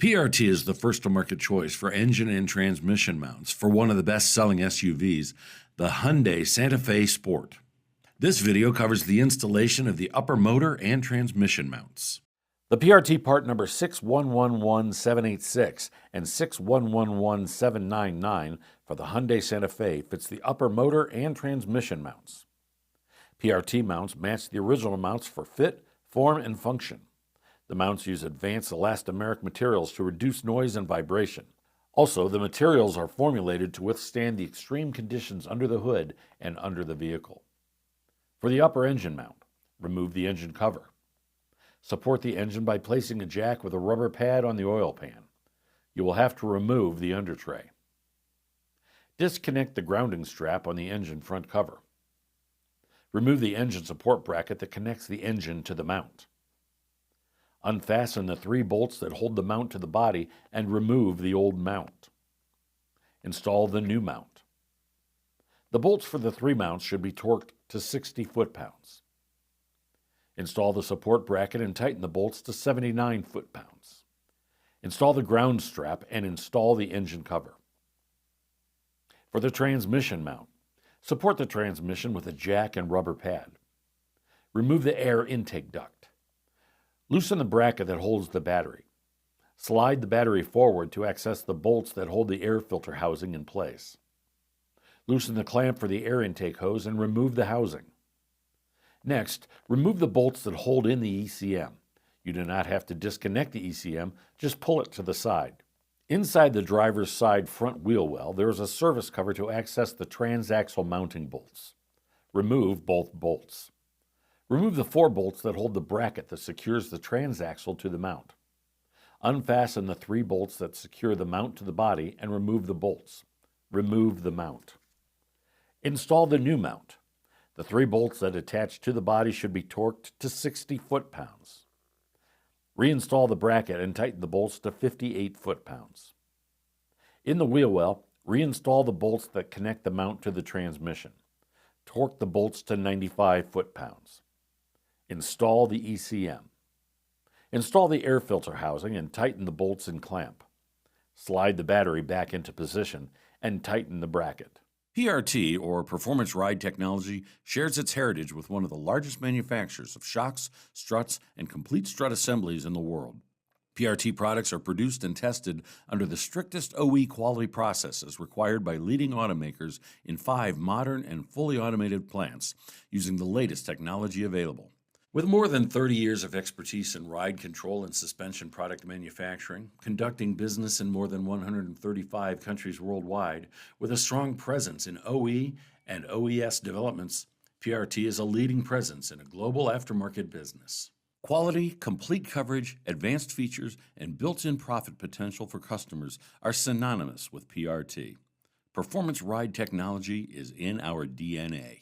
PRT is the first-to-market choice for engine and transmission mounts for one of the best-selling SUVs, the Hyundai Santa Fe Sport. This video covers the installation of the upper motor and transmission mounts. The PRT part number 6111786 and 6111799 for the Hyundai Santa Fe fits the upper motor and transmission mounts. PRT mounts match the original mounts for fit, form, and function. The mounts use advanced elastomeric materials to reduce noise and vibration. Also, the materials are formulated to withstand the extreme conditions under the hood and under the vehicle. For the upper engine mount, remove the engine cover. Support the engine by placing a jack with a rubber pad on the oil pan. You will have to remove the under tray. Disconnect the grounding strap on the engine front cover. Remove the engine support bracket that connects the engine to the mount. Unfasten the 3 bolts that hold the mount to the body and remove the old mount. Install the new mount. The bolts for the 3 mounts should be torqued to 60 foot-pounds. Install the support bracket and tighten the bolts to 79 foot-pounds. Install the ground strap and install the engine cover. For the transmission mount, support the transmission with a jack and rubber pad. Remove the air intake duct. Loosen the bracket that holds the battery. Slide the battery forward to access the bolts that hold the air filter housing in place. Loosen the clamp for the air intake hose and remove the housing. Next, remove the bolts that hold in the ECM. You do not have to disconnect the ECM, just pull it to the side. Inside the driver's side front wheel well, there is a service cover to access the transaxle mounting bolts. Remove both bolts. Remove the 4 bolts that hold the bracket that secures the transaxle to the mount. Unfasten the 3 bolts that secure the mount to the body and remove the bolts. Remove the mount. Install the new mount. The 3 bolts that attach to the body should be torqued to 60 foot-pounds. Reinstall the bracket and tighten the bolts to 58 foot-pounds. In the wheel well, reinstall the bolts that connect the mount to the transmission. Torque the bolts to 95 foot-pounds. Install the ECM. Install the air filter housing and tighten the bolts and clamp. Slide the battery back into position and tighten the bracket. PRT, or Performance Ride Technology, shares its heritage with one of the largest manufacturers of shocks, struts, and complete strut assemblies in the world. PRT products are produced and tested under the strictest OE quality processes required by leading automakers in 5 modern and fully automated plants using the latest technology available. With more than 30 years of expertise in ride control and suspension product manufacturing, conducting business in more than 135 countries worldwide, with a strong presence in OE and OES developments, PRT is a leading presence in a global aftermarket business. Quality, complete coverage, advanced features, and built-in profit potential for customers are synonymous with PRT. Performance Ride Technology is in our DNA.